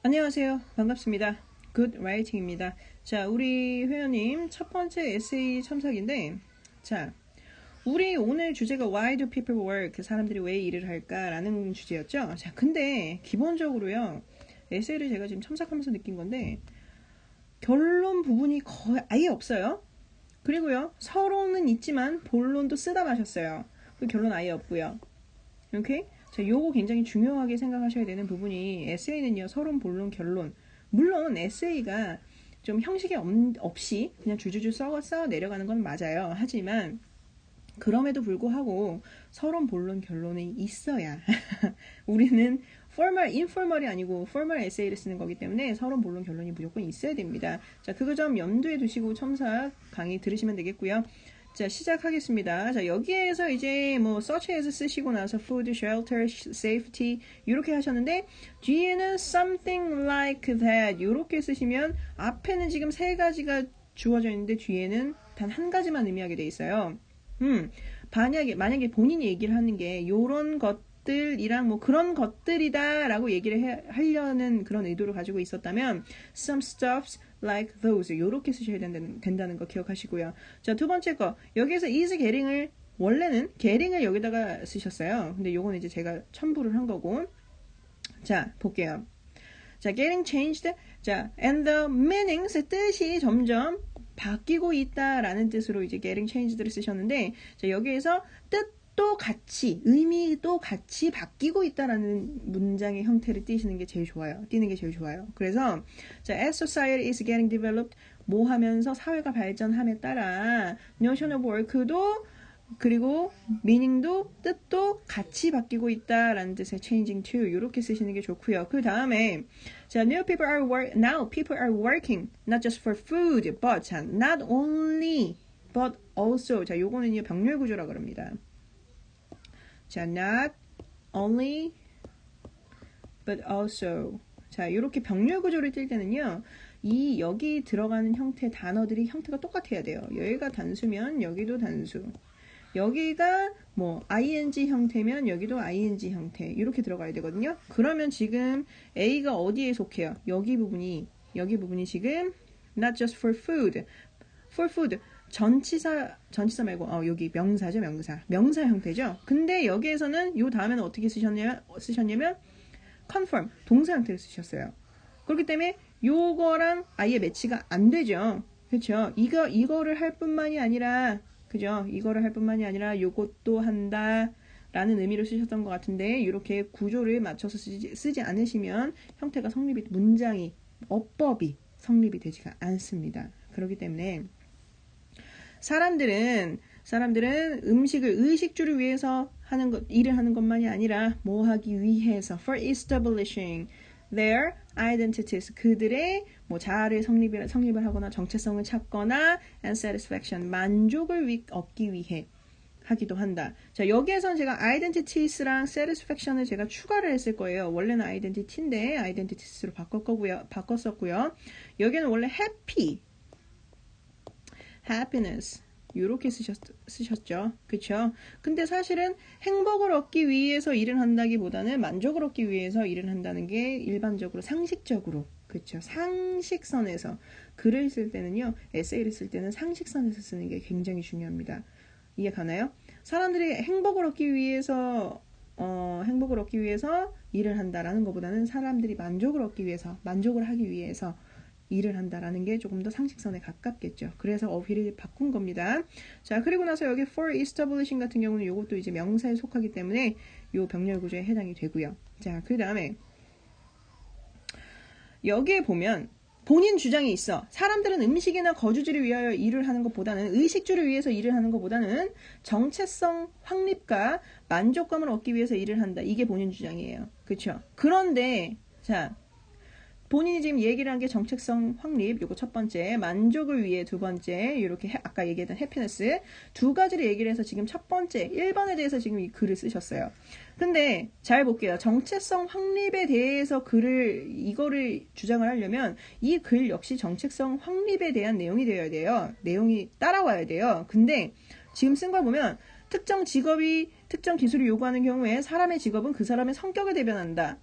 안녕하세요. 반갑습니다. Good Writing입니다. 자, 우리 회원님 첫 번째 에세이 첨삭인데, 자, 우리 오늘 주제가 Why do people work? 사람들이 왜 일을 할까라는 주제였죠. 자, 근데 기본적으로요, 에세이를 제가 지금 첨삭하면서 느낀 건데, 결론 부분이 거의 아예 없어요. 그리고요, 서론은 있지만 본론도 쓰다 마셨어요. 그 결론 아예 없고요. 오케이? 자, 요거 굉장히 중요하게 생각하셔야 되는 부분이 에세이는요, 서론, 본론, 결론. 물론 에세이가 좀 형식이 없이 그냥 주주주 써 내려가는 건 맞아요. 하지만 그럼에도 불구하고 서론, 본론, 결론이 있어야 우리는 formal, informal이 아니고 formal 에세이를 쓰는 거기 때문에 서론, 본론, 결론이 무조건 있어야 됩니다. 자, 그거 좀 염두에 두시고 첨삭 강의 들으시면 되겠고요. 자, 시작하겠습니다. 자, 여기에서 이제 뭐 such as 쓰시고 나서 food, shelter, safety 이렇게 하셨는데 뒤에는 something like that 이렇게 쓰시면 앞에는 지금 세 가지가 주어져 있는데 뒤에는 단 한 가지만 의미하게 돼 있어요. 만약에 본인이 얘기를 하는 게 요런 것들이랑 뭐 그런 것들이다라고 얘기를 하려는 그런 의도를 가지고 있었다면 some stuffs like those 이렇게 쓰셔야 된다는 거 기억하시고요. 자, 두 번째 거 여기에서 is getting을 원래는 getting을 여기다가 쓰셨어요. 근데 요거는 이제 제가 첨부를 한 거고. 자, 볼게요. 자, getting changed. 자, and the meanings 뜻이 점점 바뀌고 있다라는 뜻으로 이제 getting changed를 쓰셨는데, 자, 여기에서 뜻도 같이, 의미도 같이 바뀌고 있다라는 문장의 형태를 띄는 게 제일 좋아요. 그래서, 자, as society is getting developed, 뭐 하면서 사회가 발전함에 따라, notion of work도 그리고 meaning도 뜻도 같이 바뀌고 있다라는 뜻의 changing to 이렇게 쓰시는 게 좋고요. 그 다음에 자, now people are working not just for food but 자, not only but also 자, 요거는요 병렬 구조라 그럽니다. 자, not only but also 자, 이렇게 병렬 구조를 뜰 때는요. 이 여기 들어가는 형태 단어들이 형태가 똑같아야 돼요. 여기가 단수면 여기도 단수. 여기가 뭐 ing 형태면 여기도 ing 형태 이렇게 들어가야 되거든요. 그러면 지금 A가 어디에 속해요? 여기 부분이 지금 not just for food 전치사 말고 여기 명사죠. 명사 형태죠. 근데 여기에서는 요 다음에는 어떻게 쓰셨냐면 confirm 동사 형태를 쓰셨어요. 그렇기 때문에 요거랑 아예 매치가 안 되죠. 그렇죠? 이거를 할 뿐만이 아니라 그죠? 이거를 할 뿐만이 아니라 요것도 한다 라는 의미로 쓰셨던 것 같은데 이렇게 구조를 맞춰서 쓰지 않으시면 형태가 문장이 어법이 성립이 되지가 않습니다. 그렇기 때문에 사람들은 음식을 의식주를 위해서 일을 하는 것만이 아니라 뭐 하기 위해서 for establishing their identities 그들의 뭐 자아를 성립을 하거나 정체성을 찾거나 and satisfaction 만족을 얻기 위해 하기도 한다. 자, 여기에선 제가 identities랑 satisfaction을 제가 추가를 했을 거예요. 원래는 identity인데 identities로 바꿨었고요. 여기는 원래 happiness 이렇게 쓰셨죠. 그쵸? 근데 사실은 행복을 얻기 위해서 일을 한다기보다는 만족을 얻기 위해서 일을 한다는 게 일반적으로 상식적으로 그쵸? 상식선에서 글을 쓸 때는요. 에세이를 쓸 때는 상식선에서 쓰는 게 굉장히 중요합니다. 이해 가나요? 사람들이 행복을 얻기 위해서 일을 한다라는 것보다는 사람들이 만족을 하기 위해서 일을 한다라는 게 조금 더 상식선에 가깝겠죠. 그래서 어휘를 바꾼 겁니다. 자, 그리고 나서 여기 for establishing 같은 경우는 이것도 이제 명사에 속하기 때문에 요 병렬 구조에 해당이 되고요. 자, 그 다음에 여기에 보면 본인 주장이 있어. 사람들은 음식이나 거주지를 위하여 일을 하는 것보다는 의식주를 위해서 일을 하는 것보다는 정체성 확립과 만족감을 얻기 위해서 일을 한다. 이게 본인 주장이에요. 그렇죠? 그런데 자, 본인이 지금 얘기를 한 게 정체성 확립, 요거 첫 번째, 만족을 위해 두 번째, 이렇게 아까 얘기했던 해피니스 두 가지를 얘기를 해서 지금 첫 번째, 1번에 대해서 지금 이 글을 쓰셨어요. 근데 잘 볼게요. 정체성 확립에 대해서 이거를 주장을 하려면 이 글 역시 정체성 확립에 대한 내용이 되어야 돼요. 내용이 따라와야 돼요. 근데 지금 쓴 걸 보면 특정 직업이 특정 기술을 요구하는 경우에 사람의 직업은 그 사람의 성격을 대변한다.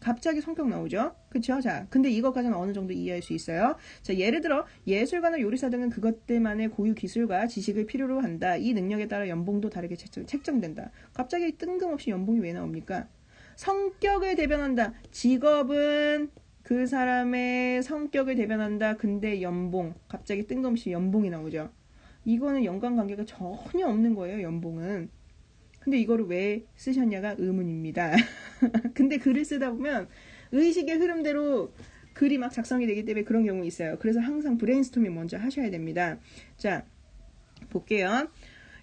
갑자기 성격 나오죠? 그쵸? 자, 근데 이것까지는 어느 정도 이해할 수 있어요. 자, 예를 들어 예술가나 요리사 등은 그것들만의 고유 기술과 지식을 필요로 한다. 이 능력에 따라 연봉도 다르게 책정된다. 갑자기 뜬금없이 연봉이 왜 나옵니까? 성격을 대변한다. 직업은 그 사람의 성격을 대변한다. 근데 연봉, 갑자기 뜬금없이 연봉이 나오죠. 이거는 연관관계가 전혀 없는 거예요, 연봉은. 근데 이거를 왜 쓰셨냐가 의문입니다. 근데 글을 쓰다 보면 의식의 흐름대로 글이 막 작성이 되기 때문에 그런 경우 있어요. 그래서 항상 브레인스토밍 먼저 하셔야 됩니다. 자, 볼게요.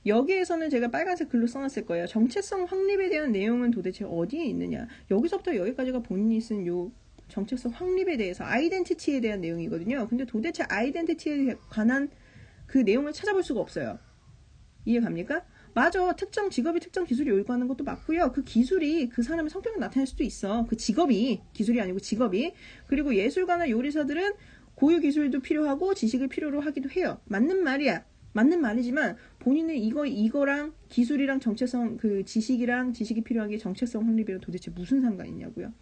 여기에서는 제가 빨간색 글로 써놨을 거예요. 정체성 확립에 대한 내용은 도대체 어디에 있느냐. 여기서부터 여기까지가 본인이 쓴 요 정체성 확립에 대해서 아이덴티티에 대한 내용이거든요. 근데 도대체 아이덴티티에 관한 그 내용을 찾아볼 수가 없어요. 이해 갑니까? 맞아. 특정 직업이 특정 기술이 요구하는 것도 맞고요. 그 기술이 그 사람의 성격을 나타낼 수도 있어. 그 직업이, 기술이 아니고 직업이. 그리고 예술가나 요리사들은 고유 기술도 필요하고 지식을 필요로 하기도 해요. 맞는 말이야. 맞는 말이지만 본인은 이거랑 기술이랑 정체성, 그 지식이랑 지식이 필요하기에 정체성 확립이랑 도대체 무슨 상관이 있냐고요.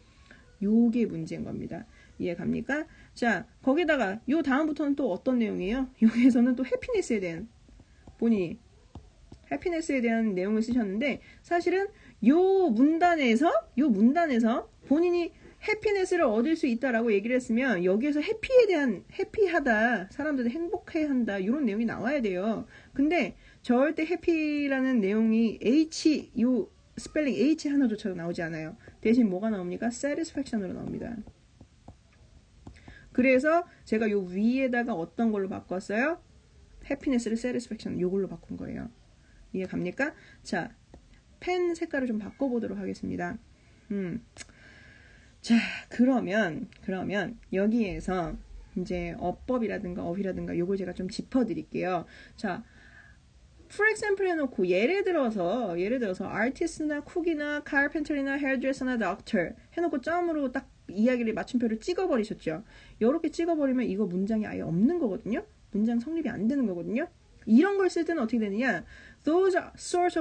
요게 문제인 겁니다. 이해 갑니까? 자, 거기다가 요 다음부터는 또 어떤 내용이에요? 여기에서는 또 해피니스에 대한 본인이 해피니스에 대한 내용을 쓰셨는데 사실은 요 문단에서 본인이 해피니스를 얻을 수 있다라고 얘기를 했으면 여기에서 해피에 대한 해피하다 사람들은 행복해 한다 이런 내용이 나와야 돼요. 근데 절대 해피라는 내용이 H 요 스펠링 H 하나조차도 나오지 않아요. 대신 뭐가 나옵니까? satisfaction으로 나옵니다. 그래서 제가 요 위에다가 어떤 걸로 바꿨어요? 해피니스를 satisfaction 요걸로 바꾼 거예요. 이해 갑니까? 자, 펜 색깔을 좀 바꿔보도록 하겠습니다. 자, 그러면 여기에서 이제 어법이라든가 어휘라든가 요걸 제가 좀 짚어드릴게요. 자, for example 해놓고 예를 들어서 artist나 cook이나 carpenter나 hairdresser나 doctor 해놓고 점으로 딱 이야기를 맞춤표를 찍어버리셨죠. 이렇게 찍어버리면 이거 문장이 아예 없는 거거든요. 문장 성립이 안 되는 거거든요. 이런 걸 쓸 때는 어떻게 되느냐? Those sorts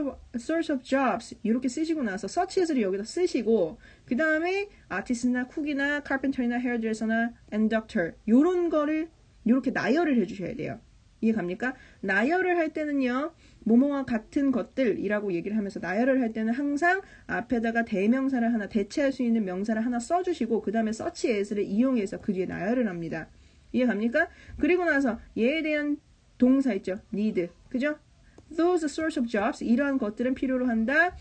of jobs 이렇게 쓰시고 나서 such as를 여기다 쓰시고 그 다음에 artist나 cook이나 carpenter나 hairdresser나 and doctor 요런 거를 요렇게 나열을 해주셔야 돼요. 이해 갑니까? 나열을 할 때는요. 뭐뭐와 같은 것들이라고 얘기를 하면서 나열을 할 때는 항상 앞에다가 대명사를 하나 대체할 수 있는 명사를 하나 써주시고 그 다음에 such as를 이용해서 그 뒤에 나열을 합니다. 이해 갑니까? 그리고 나서 얘에 대한 동사 있죠. need. 그죠? Those sorts of jobs. 이러한 것들은 필요로 한다.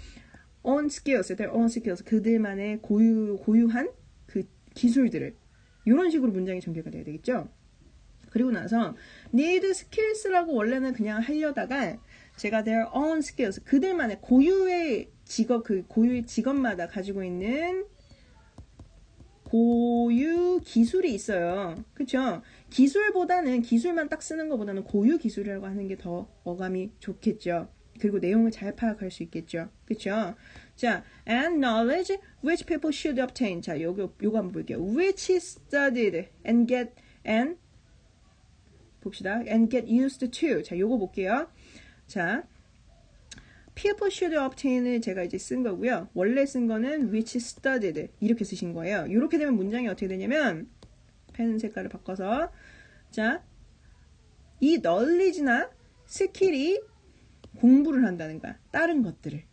own skills. their own skills. 그들만의 고유한 그 기술들을. 이런 식으로 문장이 전개가 돼야 되겠죠. 그리고 나서 need skills라고 원래는 그냥 하려다가 제가 their own skills. 그들만의 고유의 직업, 그 고유의 직업마다 가지고 있는 고유 기술이 있어요. 그쵸? 기술만 딱 쓰는 것보다는 고유 기술이라고 하는 게 더 어감이 좋겠죠. 그리고 내용을 잘 파악할 수 있겠죠. 그쵸? 자, and knowledge which people should obtain. 자, 요거 한번 볼게요. which is studied and 봅시다. and get used to. 자, 요거 볼게요. 자, people should obtain을 제가 이제 쓴 거고요. 원래 쓴 거는 which studied 이렇게 쓰신 거예요. 이렇게 되면 문장이 어떻게 되냐면 펜 색깔을 바꿔서 자, 이 knowledge나 스킬이 공부를 한다는 거야. 다른 것들을.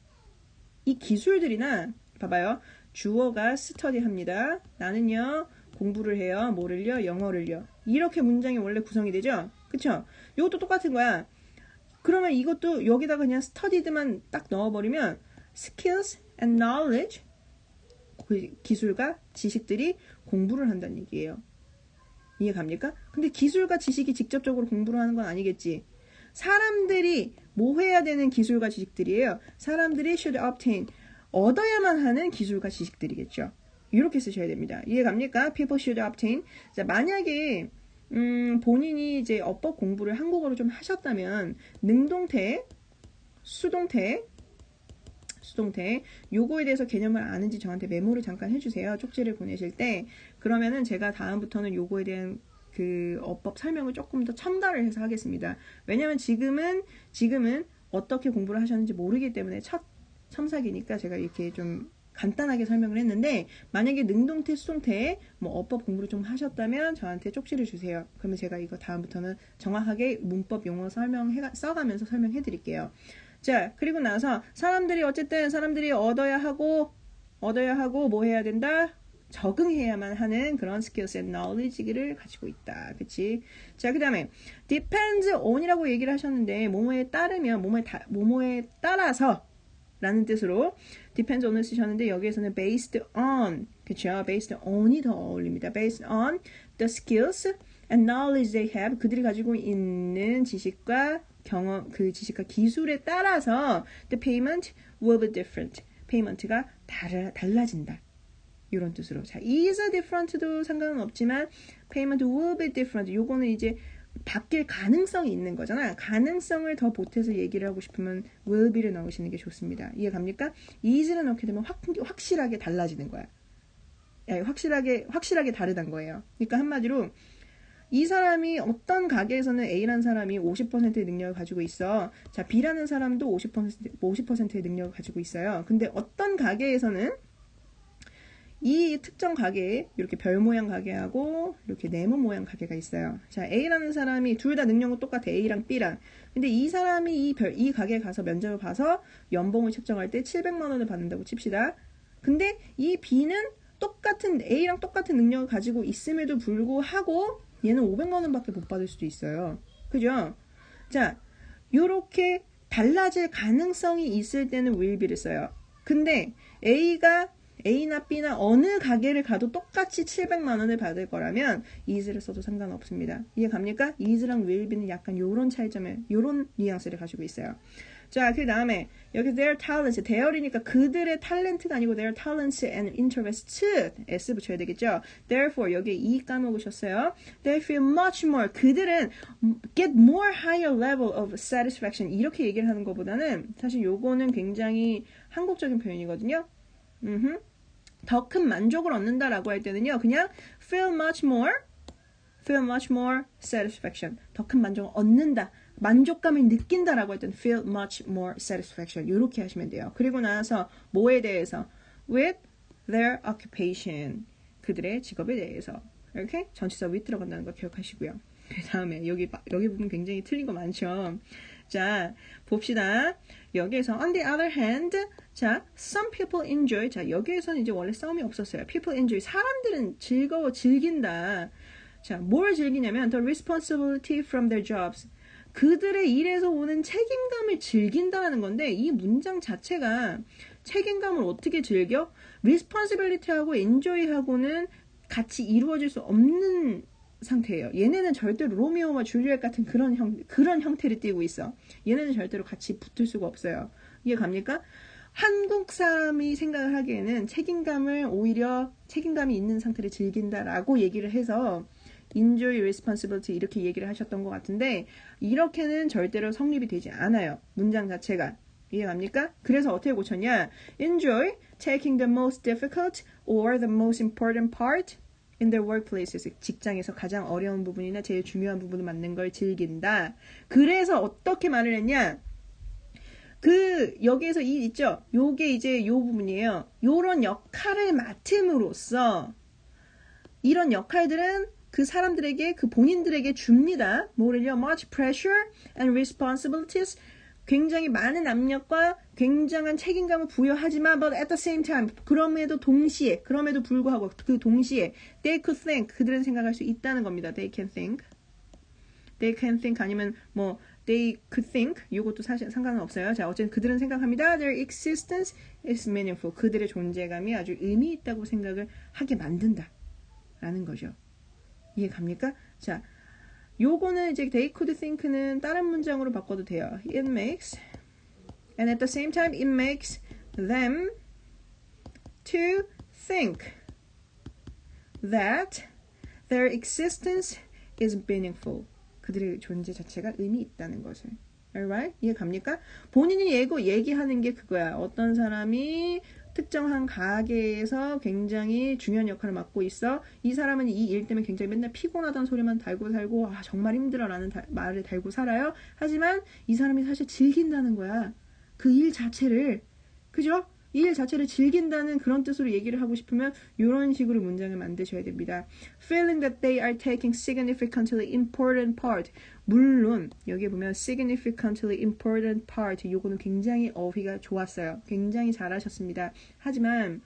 이 기술들이나 봐봐요. 주어가 study 합니다. 나는요 공부를 해요. 뭐를요? 영어를요. 이렇게 문장이 원래 구성이 되죠? 그쵸? 이것도 똑같은 거야. 그러면 이것도 여기다가 그냥 studied만 딱 넣어버리면 skills and knowledge 그 기술과 지식들이 공부를 한다는 얘기예요. 이해 갑니까? 근데 기술과 지식이 직접적으로 공부를 하는 건 아니겠지. 사람들이 뭐 해야 되는 기술과 지식들이에요. 사람들이 should obtain 얻어야만 하는 기술과 지식들이겠죠. 이렇게 쓰셔야 됩니다. 이해 갑니까? People should obtain. 자, 만약에 본인이 이제 어법 공부를 한국어로 좀 하셨다면 능동태, 수동태 요거에 대해서 개념을 아는지 저한테 메모를 잠깐 해주세요. 쪽지를 보내실 때. 그러면은 제가 다음부터는 요거에 대한 그 어법 설명을 조금 더 첨가를 해서 하겠습니다. 왜냐면 지금은 어떻게 공부를 하셨는지 모르기 때문에 첫 첨삭이니까 제가 이렇게 좀 간단하게 설명을 했는데 만약에 능동태, 수동태 뭐 어법 공부를 좀 하셨다면 저한테 쪽지를 주세요. 그러면 제가 이거 다음부터는 정확하게 문법 용어 써가면서 설명해 드릴게요. 자, 그리고 나서 사람들이 얻어야 하고 뭐 해야 된다? 적응해야만 하는 그런 skills and knowledge를 가지고 있다. 그치? 자, 그 다음에 depends on이라고 얘기를 하셨는데 뭐뭐에 따르면 뭐뭐에 따라서 라는 뜻으로 depends on을 쓰셨는데 여기에서는 based on 그쵸? based on이 더 어울립니다. based on the skills and knowledge they have 그들이 가지고 있는 지식과 경험 그 지식과 기술에 따라서 the payment will be different. payment가 달라진다. 이런 뜻으로. 자, is different도 상관은 없지만 payment will be different. 요거는 이제 바뀔 가능성이 있는 거잖아. 가능성을 더 보태서 얘기를 하고 싶으면 will be를 넣으시는 게 좋습니다. 이해 갑니까? is를 넣게 되면 확실하게 달라지는 거야. 확실하게 다르단 거예요. 그러니까 한마디로 이 사람이 어떤 가게에서는 A라는 사람이 50%의 능력을 가지고 있어. 자, B라는 사람도 50%의 능력을 가지고 있어요. 근데 어떤 가게에서는 이 특정 가게에 이렇게 별 모양 가게하고 이렇게 네모 모양 가게가 있어요. 자, A라는 사람이 둘 다 능력은 똑같아. A랑 B랑. 근데 이 사람이 이 가게에 가서 면접을 봐서 연봉을 책정할 때 700만 원을 받는다고 칩시다. 근데 이 B는 A랑 똑같은 능력을 가지고 있음에도 불구하고 얘는 500만 원밖에 못 받을 수도 있어요. 그죠? 자, 요렇게 달라질 가능성이 있을 때는 will be를 써요. 근데 A나 B나 어느 가게를 가도 똑같이 700만 원을 받을 거라면 is를 써도 상관없습니다. 이해 갑니까? is랑 will be는 약간 요런 차이점에 요런 뉘앙스를 가지고 있어요. 자, 그 다음에 여기 their talents, their이니까 그들의 탤런트가 아니고 their talents and interests s 붙여야 되겠죠. Therefore 여기에 e 까먹으셨어요. They feel much more. 그들은 get more higher level of satisfaction 이렇게 얘기를 하는 것보다는 사실 요거는 굉장히 한국적인 표현이거든요. 더 큰 만족을 얻는다라고 할 때는요. 그냥 feel much more satisfaction. 더 큰 만족을 얻는다. 만족감을 느낀다라고 할 때는 feel much more satisfaction. 이렇게 하시면 돼요. 그리고 나서 뭐에 대해서 with their occupation. 그들의 직업에 대해서. 이렇게 전치사 with 들어간다는 거 기억하시고요. 그 다음에 여기 부분 굉장히 틀린 거 많죠. 자, 봅시다. 여기에서 on the other hand, 자, some people enjoy. 자, 여기에서는 이제 원래 싸움이 없었어요. people enjoy. 사람들은 즐긴다. 자, 뭘 즐기냐면 the responsibility from their jobs. 그들의 일에서 오는 책임감을 즐긴다는 건데 이 문장 자체가 책임감을 어떻게 즐겨? responsibility하고 enjoy하고는 같이 이루어질 수 없는 상태예요. 얘네는 절대로 로미오와 줄리엣 같은 그런 형태를 띠고 있어. 얘네는 절대로 같이 붙을 수가 없어요. 이해 갑니까? 한국 사람이 생각을 하기에는 오히려 책임감이 있는 상태를 즐긴다라고 얘기를 해서 enjoy responsibility 이렇게 얘기를 하셨던 것 같은데 이렇게는 절대로 성립이 되지 않아요. 문장 자체가. 이해갑니까? 그래서 어떻게 고쳤냐? enjoy taking the most difficult or the most important part in their workplaces. 직장에서 가장 어려운 부분이나 제일 중요한 부분을 맡는 걸 즐긴다. 그래서 어떻게 말을 했냐? 여기에서 이 있죠? 요게 이제 요 부분이에요. 요런 역할을 맡음으로써 이런 역할들은 그 사람들에게, 그 본인들에게 줍니다. 뭐를요? much pressure and responsibilities. 굉장히 많은 압력과 굉장한 책임감을 부여하지만 but at the same time 그럼에도 불구하고 그 동시에 they could think 그들은 생각할 수 있다는 겁니다. they can think 아니면 뭐 they could think 이것도 사실 상관은 없어요. 자, 어쨌든 그들은 생각합니다. their existence is meaningful. 그들의 존재감이 아주 의미 있다고 생각을 하게 만든다 라는 거죠. 이해 갑니까? 자, 요거는 이제 they could think는 다른 문장으로 바꿔도 돼요. It makes and at the same time it makes them to think that their existence is meaningful. 그들의 존재 자체가 의미 있다는 것을. Alright? 이해 갑니까? 본인이 얘기하는 게 그거야. 어떤 사람이 특정한 가게에서 굉장히 중요한 역할을 맡고 있어. 이 사람은 이 일 때문에 굉장히 맨날 피곤하다는 소리만 달고 살고 정말 힘들어라는 말을 달고 살아요. 하지만 이 사람이 사실 즐긴다는 거야. 그 일 자체를. 그죠? 이 일 자체를 즐긴다는 그런 뜻으로 얘기를 하고 싶으면 이런 식으로 문장을 만드셔야 됩니다. Feeling that they are taking significantly important part. 물론 여기 보면 significantly important part 요거는 굉장히 어휘가 좋았어요. 굉장히 잘하셨습니다. 하지만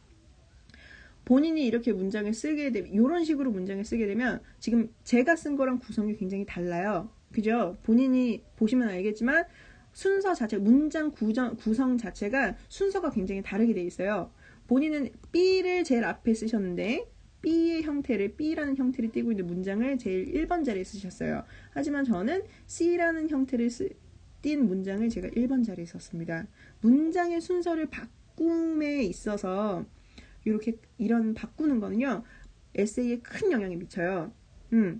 본인이 이렇게 문장을 쓰게 되면 이런 식으로 문장을 쓰게 되면 지금 제가 쓴 거랑 구성이 굉장히 달라요. 그죠? 본인이 보시면 알겠지만 순서 자체, 문장 구성 자체가 순서가 굉장히 다르게 돼 있어요. 본인은 B를 제일 앞에 쓰셨는데 B의 형태를, B라는 형태를 띠고 있는 문장을 제일 1번 자리에 쓰셨어요. 하지만 저는 C라는 형태를 띈 문장을 제가 1번 자리에 썼습니다. 문장의 순서를 바꿈에 있어서 이렇게 이런 바꾸는 거는요 에세이에 큰 영향이 미쳐요.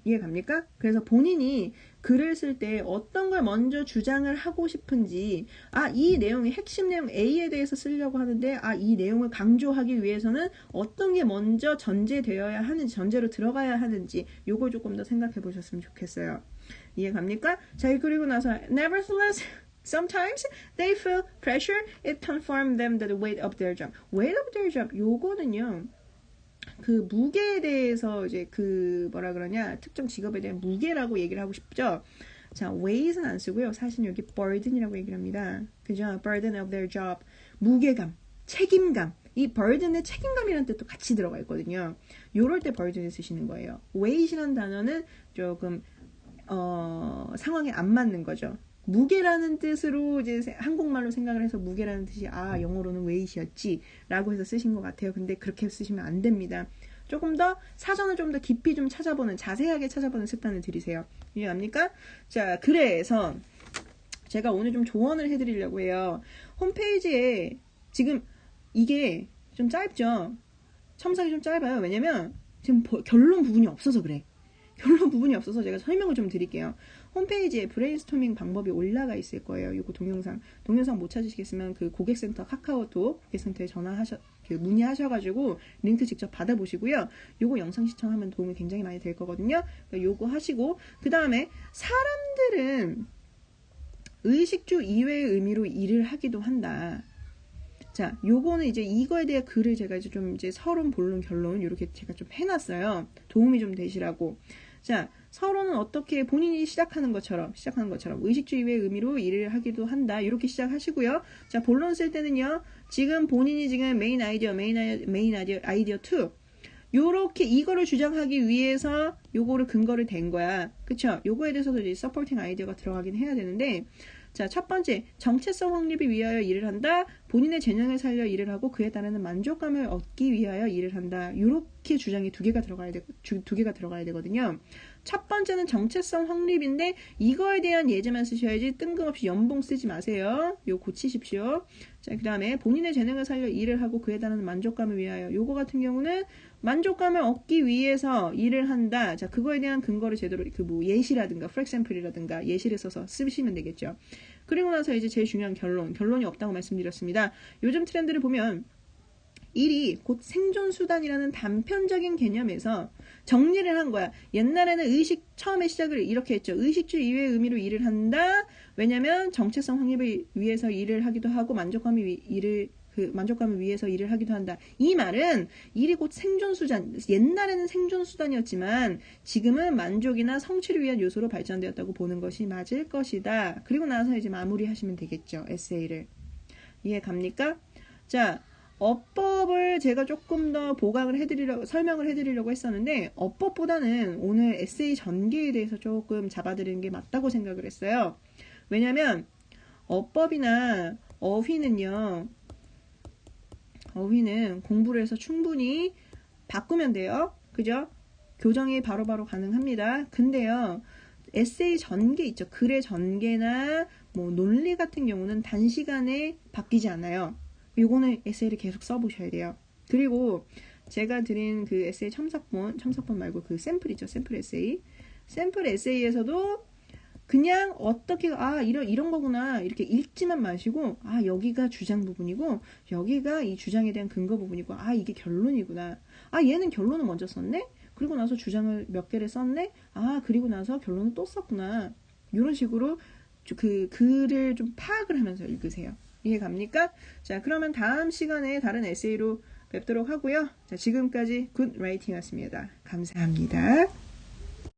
이해 갑니까? 그래서 본인이 글을 쓸 때 어떤 걸 먼저 주장을 하고 싶은지, 이 내용의 핵심 내용 A에 대해서 쓰려고 하는데, 이 내용을 강조하기 위해서는 어떤 게 먼저 전제되어야 하는지, 전제로 들어가야 하는지, 요걸 조금 더 생각해 보셨으면 좋겠어요. 이해 갑니까? 자, 그리고 나서, nevertheless, sometimes they feel pressure. It confirms them that the weight of their job. weight of their job. 요거는요. 그 무게에 대해서 이제 그 뭐라 그러냐 특정 직업에 대한 무게라고 얘기를 하고 싶죠. 자, weight은 안 쓰고요. 사실 여기 burden이라고 얘기를 합니다. 그죠? burden of their job. 무게감, 책임감. 이 burden에 책임감이라는 뜻도 같이 들어가 있거든요. 요럴 때 burden을 쓰시는 거예요. weight이라는 단어는 조금 상황에 안 맞는 거죠. 무게라는 뜻으로 이제 한국말로 생각을 해서 무게라는 뜻이 영어로는 weight이었지 라고 해서 쓰신 것 같아요. 근데 그렇게 쓰시면 안 됩니다. 조금 더 사전을 좀 더 깊이 좀 찾아보는, 자세하게 찾아보는 습관을 들이세요. 이해합니까? 자, 그래서 제가 오늘 좀 조언을 해드리려고 해요. 홈페이지에 지금 이게 좀 짧죠? 첨삭이 좀 짧아요. 왜냐면 지금 결론 부분이 없어서 그래. 결론 부분이 없어서 제가 설명을 좀 드릴게요. 홈페이지에 브레인스토밍 방법이 올라가 있을 거예요. 이거 동영상 못 찾으시겠으면 그 고객센터 카카오톡 고객센터에 문의하셔가지고 링크 직접 받아보시고요. 요거 영상 시청하면 도움이 굉장히 많이 될 거거든요. 요거 하시고 그 다음에 사람들은 의식주 이외의 의미로 일을 하기도 한다. 자, 요거는 이제 이거에 대한 글을 제가 이제 좀 이제 서론, 본론, 결론 이렇게 제가 좀 해놨어요. 도움이 좀 되시라고. 자, 서론은 어떻게 본인이 시작하는 것처럼 의식주 이외의 의미로 일을 하기도 한다. 이렇게 시작하시고요. 자, 본론 쓸 때는요. 지금 본인이 지금 메인 아이디어 2 요렇게 이거를 주장하기 위해서 요거를 근거를 댄 거야. 그쵸? 요거에 대해서도 이제 서포팅 아이디어가 들어가긴 해야 되는데 자, 첫 번째, 정체성 확립을 위하여 일을 한다. 본인의 재능을 살려 일을 하고 그에 따르는 만족감을 얻기 위하여 일을 한다. 이렇게 주장이 두 개가 들어가야 되거든요. 첫 번째는 정체성 확립인데 이거에 대한 예제만 쓰셔야지 뜬금없이 연봉 쓰지 마세요. 요 고치십시오. 자, 그 다음에 본인의 재능을 살려 일을 하고 그에 따르는 만족감을 위하여. 요거 같은 경우는 만족감을 얻기 위해서 일을 한다. 자, 그거에 대한 근거를 제대로 예시라든가 for example이라든가 예시를 써서 쓰시면 되겠죠. 그리고 나서 이제 제일 중요한 결론이 없다고 말씀드렸습니다. 요즘 트렌드를 보면 일이 곧 생존수단이라는 단편적인 개념에서 정리를 한 거야. 옛날에는 처음에 시작을 이렇게 했죠. 의식주 이외의 의미로 일을 한다. 왜냐면 정체성 확립을 위해서 일을 하기도 하고 만족감을 위해서 일을 하기도 한다. 이 말은 일이 곧 생존수단, 옛날에는 생존수단이었지만 지금은 만족이나 성취를 위한 요소로 발전되었다고 보는 것이 맞을 것이다. 그리고 나서 이제 마무리하시면 되겠죠. 에세이를. 이해 갑니까? 자, 어법을 제가 조금 더 설명을 해드리려고 했었는데 어법보다는 오늘 에세이 전개에 대해서 조금 잡아드리는 게 맞다고 생각을 했어요. 왜냐면 어법이나 어휘는 공부를 해서 충분히 바꾸면 돼요. 그죠? 교정이 바로바로 가능합니다. 근데요, 에세이 전개 있죠. 글의 전개나 논리 같은 경우는 단시간에 바뀌지 않아요. 요거는 에세이를 계속 써보셔야 돼요. 그리고 제가 드린 그 에세이 첨삭본 말고 그 샘플 있죠. 샘플 에세이에서도 그냥 어떻게 이런 거구나 이렇게 읽지만 마시고 여기가 주장 부분이고 여기가 이 주장에 대한 근거 부분이고 이게 결론이구나. 얘는 결론을 먼저 썼네. 그리고 나서 주장을 몇 개를 썼네. 그리고 나서 결론을 또 썼구나. 이런 식으로 그 글을 좀 파악을 하면서 읽으세요. 이해 갑니까? 자, 그러면 다음 시간에 다른 에세이로 뵙도록 하고요. 자, 지금까지 굿 라이팅이었습니다. 감사합니다.